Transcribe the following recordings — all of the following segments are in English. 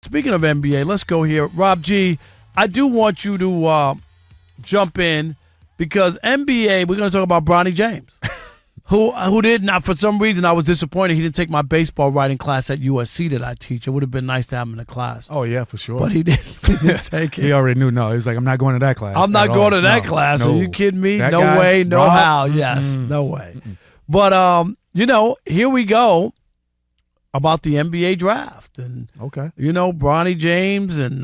Speaking of NBA, let's go here. Rob G, I do want you to jump in because NBA, we're going to talk about Bronny James, who did not, for some reason, I was disappointed he didn't take my baseball writing class at USC that I teach. It would have been nice to have him in the class. Oh, yeah, for sure. But he didn't take it. He already knew. No, he was like, I'm not going to that class. I'm not going to that class. No. Are you kidding me? That No guy, way, no Rob? how. Yes, no way. But, here we go about the NBA draft. And, Okay. Bronny James and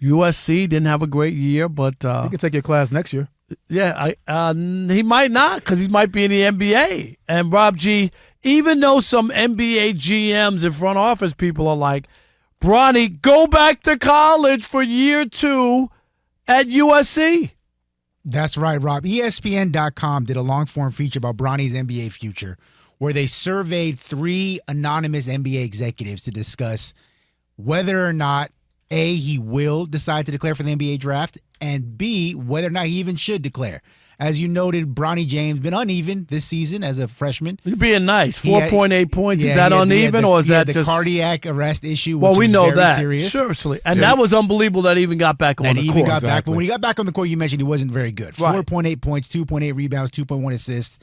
USC didn't have a great year, but You can take your class next year. yeah, he might not because he might be in the NBA. And Rob G, even though some NBA GMs and front office people are like, Bronny, go back to college for year 2 at USC. That's right, Rob. ESPN.com did a long-form feature about Bronny's NBA future where they surveyed 3 anonymous NBA executives to discuss whether or not, A, he will decide to declare for the NBA draft, and B, whether or not he even should declare. As you noted, Bronny James been uneven this season as a freshman. You're being nice. He had- 4.8 points. Yeah, Is that he had uneven or is that the just cardiac arrest issue? Well, which we is know very that. serious. Seriously. And that was unbelievable that he even got back on And the he court. even got back, but Exactly. when he got back on the court, you mentioned he wasn't very good. Right. 4.8 points, 2.8 rebounds, 2.1 assists.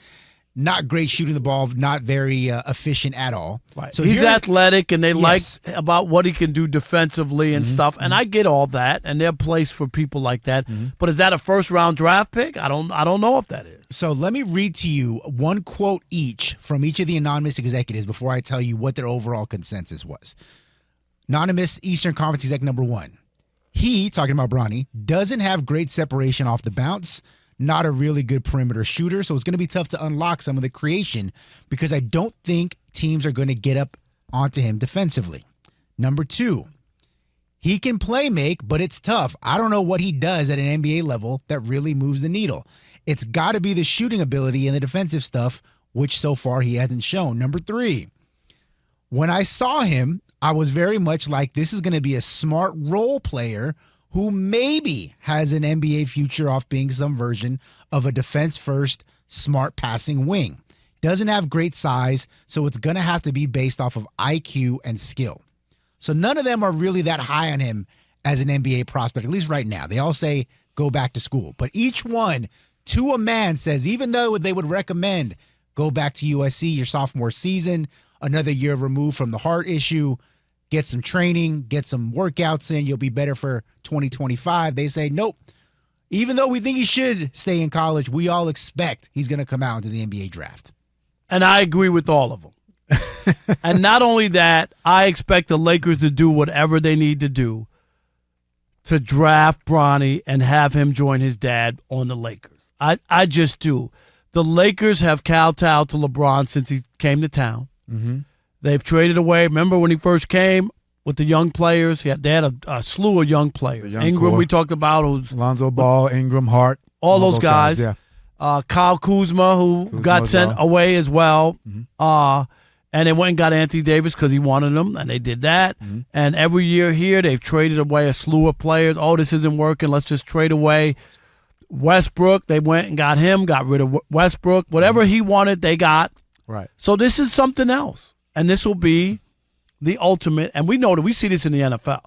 Not great shooting the ball, not very efficient at all. Right. So he's here- athletic, and they Yes. like about what he can do defensively and stuff. And I get all that, and there's a place for people like that. But is that a first-round draft pick? I don't know if that is. So let me read to you one quote each from each of the anonymous executives before I tell you what their overall consensus was. Anonymous Eastern Conference exec number 1. He, talking about Bronny, doesn't have great separation off the bounce, not a really good perimeter shooter, so it's going to be tough to unlock some of the creation because I don't think teams are going to get up onto him defensively. Number 2, he can play make, but it's tough. I don't know what he does at an NBA level that really moves the needle. It's got to be the shooting ability and the defensive stuff, which so far he hasn't shown. Number 3, when I saw him, I was very much like, this is going to be a smart role player who maybe has an NBA future off being some version of a defense-first, smart passing wing. Doesn't have great size, so it's going to have to be based off of IQ and skill. So none of them are really that high on him as an NBA prospect, at least right now. They all say go back to school. But each one, to a man, says even though they would recommend go back to USC your sophomore season, another year removed from the heart issue, get some training, get some workouts in, you'll be better for 2025. They say, nope. Even though we think he should stay in college, we all expect he's going to come out into the NBA draft. And I agree with all of them. And not only that, I expect the Lakers to do whatever they need to do to draft Bronny and have him join his dad on the Lakers. I just do. The Lakers have kowtowed to LeBron since he came to town. Mm-hmm. They've traded away. Remember when he first came with the young players? They had a slew of young players. young Ingram, core. we talked about, who's Lonzo Ball, Ingram, Hart. all those guys. Yeah. Kyle Kuzma, who Kuzma got as sent well. away as well. Mm-hmm. And they went and got Anthony Davis because he wanted him, and they did that. Mm-hmm. And every year here, they've traded away a slew of players. Oh, this isn't working. Let's just trade away Westbrook. They went and got him, got rid of Westbrook. Whatever he wanted, they got. Right. So this is something else. And this will be the ultimate. And we know that we see this in the NFL.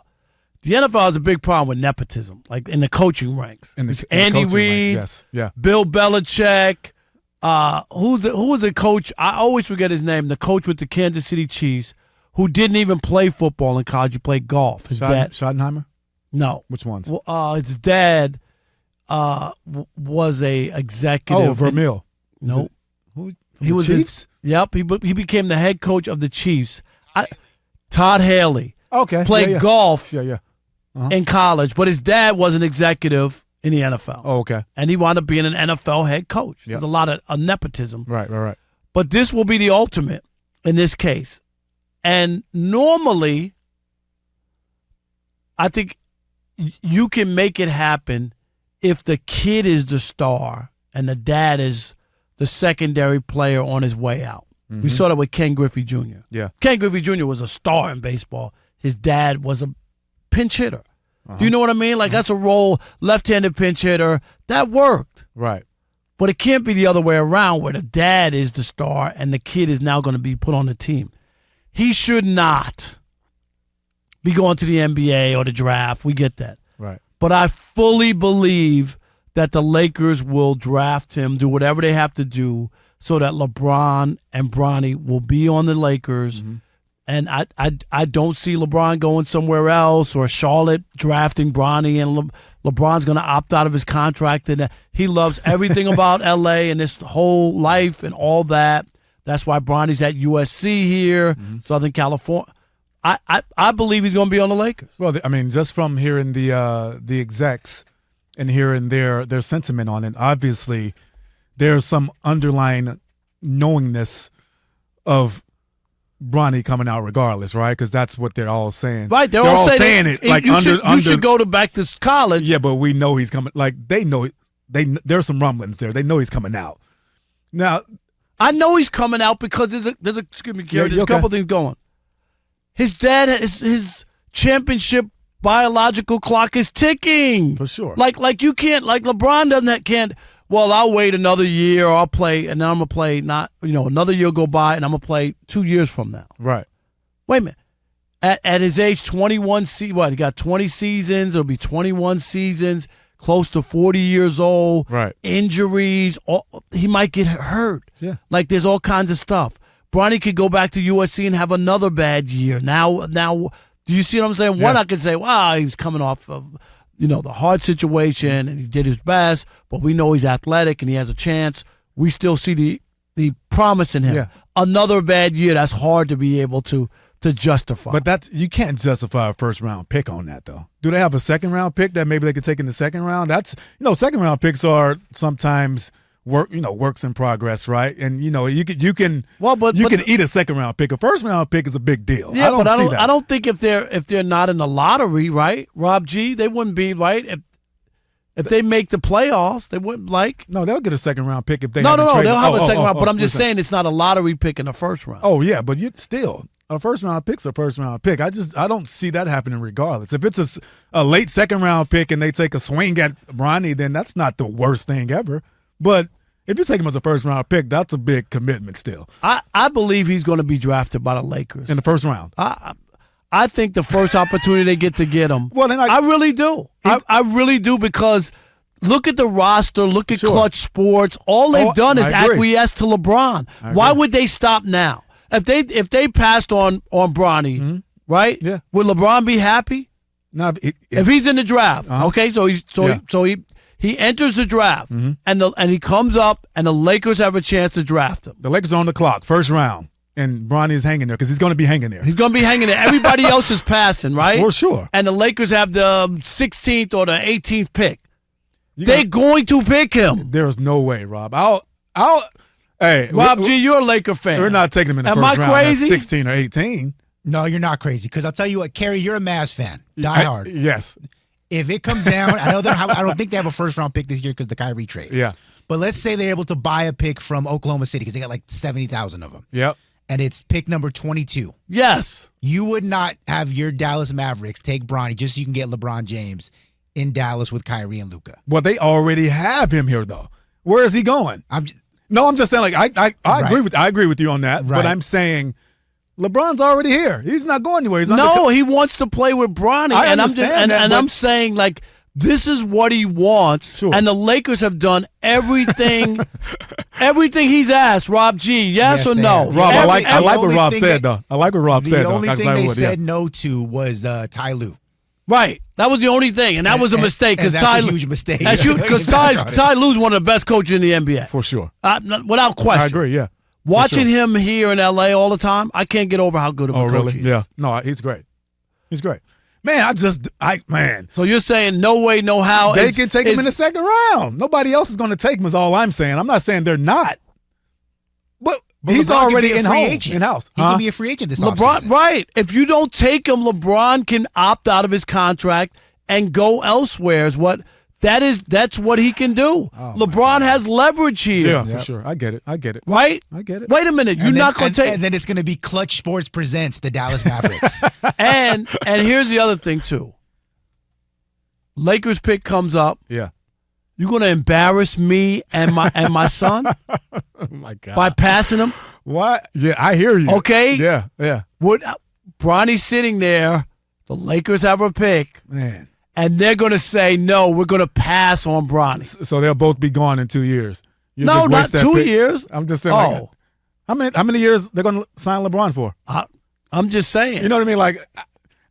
The NFL has a big problem with nepotism, like in the coaching ranks. Andy Reid, yes. Yeah. Bill Belichick. Who was the coach? I always forget his name. The coach with the Kansas City Chiefs, who didn't even play football in college. He played golf. His dad. Schottenheimer? No. Which ones? Well, his dad was a executive. Oh, Vermeil. No. Who? He was Chiefs? Yep. He became the head coach of the Chiefs. Todd Haley. Okay. Played golf Yeah. in college, but his dad was an executive in the NFL. Oh, okay. And he wound up being an NFL head coach. Yep. There's a lot of nepotism. Right. But this will be the ultimate in this case. And normally, I think you can make it happen if the kid is the star and the dad is the secondary player on his way out. We saw that with Ken Griffey Jr. Yeah. Ken Griffey Jr. was a star in baseball. His dad was a pinch hitter. Do you know what I mean? Like, that's a role, left-handed pinch hitter. That worked. Right. But it can't be the other way around where the dad is the star and the kid is now going to be put on the team. He should not be going to the NBA or the draft. We get that. Right. But I fully believe that the Lakers will draft him, do whatever they have to do so that LeBron and Bronny will be on the Lakers. Mm-hmm. And I don't see LeBron going somewhere else or Charlotte drafting Bronny, and LeBron's going to opt out of his contract. And he loves everything about L.A. and his whole life and all that. That's why Bronny's at USC here, Southern California. I believe he's going to be on the Lakers. Well, I mean, just from hearing the execs and hearing their sentiment on it, obviously there's some underlying knowingness of Bronny coming out regardless, right? Because that's what they're all saying. Right, they're all saying it. Like you should go back to college. Yeah, but we know he's coming. Like they know there's some rumblings there. They know he's coming out. Now, I know he's coming out because there's a excuse me, Gary. There's a couple things going. His dad, his championship biological clock is ticking. For sure. Like you can't, like LeBron can't, well, I'll wait another year or I'll play and then I'm going to play another year go by and I'm going to play 2 years from now. Right. Wait a minute. At his age, 21, he got 20 seasons. It'll be 21 seasons, close to 40 years old. Right. Injuries. He might get hurt. Yeah. Like there's all kinds of stuff. Bronny could go back to USC and have another bad year. Now, do you see what I'm saying? Yeah. One, I could say, wow, he was coming off of, the hard situation and he did his best, but we know he's athletic and he has a chance. We still see the promise in him. Yeah. Another bad year, that's hard to be able to justify. But you can't justify a first-round pick on that, though. Do they have a second-round pick that maybe they could take in the second round? That's, second-round picks are sometimes works in progress, right? And you can eat a second round pick. A first round pick is a big deal. Yeah, I don't think if they're not in the lottery, right, Rob G, they wouldn't be right if they make the playoffs. They wouldn't No, they'll get a second round pick if they they'll have a second round. But I'm just saying it's not a lottery pick in the first round. Oh yeah, but still a first round pick's a first round pick. I don't see that happening regardless. If it's a late second round pick and they take a swing at Bronny, then that's not the worst thing ever. But if you take him as a first-round pick, that's a big commitment still. I believe he's going to be drafted by the Lakers. In the first round? I think the first opportunity they get to get him. Well, then I really do. I really do because look at the roster, look at Clutch Sports. All they've done is acquiesce to LeBron. Why would they stop now? If they passed on Bronny, right? Yeah. Would LeBron be happy? No, if he's in the draft, okay. He enters the draft, and he comes up, and the Lakers have a chance to draft him. The Lakers are on the clock, first round, and Bronny is hanging there because he's going to be hanging there. He's going to be hanging there. Everybody else is passing, right? For sure. And the Lakers have the 16th or the 18th pick. They're going to pick him. There is no way, Rob. Hey, Rob G, you're a Laker fan. We're not taking him in the first round. Am I crazy? At 16 or 18. No, you're not crazy. Because I'll tell you what, Kerry, you're a Mavs fan. Die hard. Yes. If it comes down, I don't think they have a first-round pick this year because the Kyrie trade. Yeah. But let's say they're able to buy a pick from Oklahoma City because they got like 70,000 of them. Yep. And it's pick number 22. Yes. You would not have your Dallas Mavericks take Bronny just so you can get LeBron James in Dallas with Kyrie and Luka. Well, they already have him here, though. Where is he going? I'm just saying, like, I agree with you on that. Right. But I'm saying LeBron's already here. He's not going anywhere. He wants to play with Bronny. I'm saying, like, this is what he wants. Sure. And the Lakers have done everything he's asked. Rob G, yes or no? Rob, I like what Rob said, though. I like what Rob said, though. The only thing they said no to was Ty Lue. Right. That was the only thing, and that was a mistake. That's a huge mistake. Because Ty Lue's one of the best coaches in the NBA. For sure. Without question. I agree, yeah. Watching him here in L.A. all the time, I can't get over how good of a coach he is. Yeah. No, he's great. He's great. Man, So you're saying no way, no how. They can take him in the second round. Nobody else is going to take him is all I'm saying. I'm not saying they're not. But he's already in-house. He can be a free agent this offseason. Right. If you don't take him, LeBron can opt out of his contract and go elsewhere. That's what he can do. Oh, LeBron has leverage here. Yeah, for sure. I get it. Right? I get it. Wait a minute. You're not going to take. And then it's going to be Clutch Sports presents the Dallas Mavericks. and here's the other thing too. Lakers pick comes up. Yeah. You're going to embarrass me and my son? Oh my God. By passing him? What? Yeah, I hear you. Okay. Yeah. Bronny's sitting there The Lakers have a pick, Man. and they're going to say, no, we're going to pass on Bronny. So they'll both be gone in 2 years. You No, just not waste that 2 pick. years. I'm just saying. Oh. Like, how many years they're going to sign LeBron for? I'm just saying. You know what I mean? Like,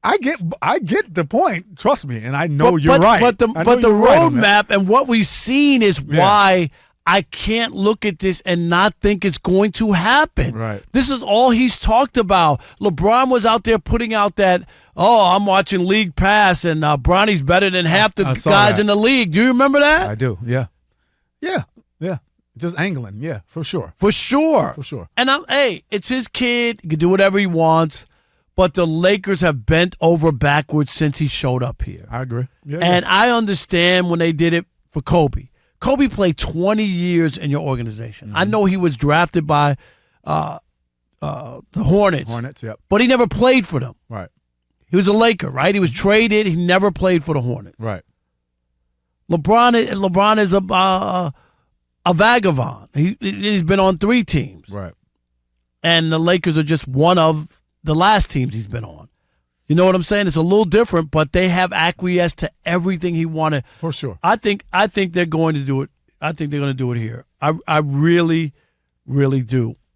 I get the point. Trust me, and I know you're right. But the right roadmap and what we've seen is why I can't look at this and not think it's going to happen. Right. This is all he's talked about. LeBron was out there putting out that, I'm watching League Pass and Bronny's better than half the I saw guys that. in the league. Do you remember that? I do. Yeah. Yeah. Yeah. Just angling. Yeah, for sure. For sure. For sure. And it's his kid. He can do whatever he wants. But the Lakers have bent over backwards since he showed up here. I agree. Yeah, And I understand when they did it for Kobe. Kobe played 20 years in your organization. I know he was drafted by the Hornets. Hornets, yep. But he never played for them. Right. He was a Laker, right? He was traded. He never played for the Hornets. Right. LeBron is a vagabond. He's been on 3 teams. Right. And the Lakers are just one of the last teams he's been on. You know what I'm saying? It's a little different, but they have acquiesced to everything he wanted. For sure. I think they're going to do it. I think they're going to do it here. I really, really do.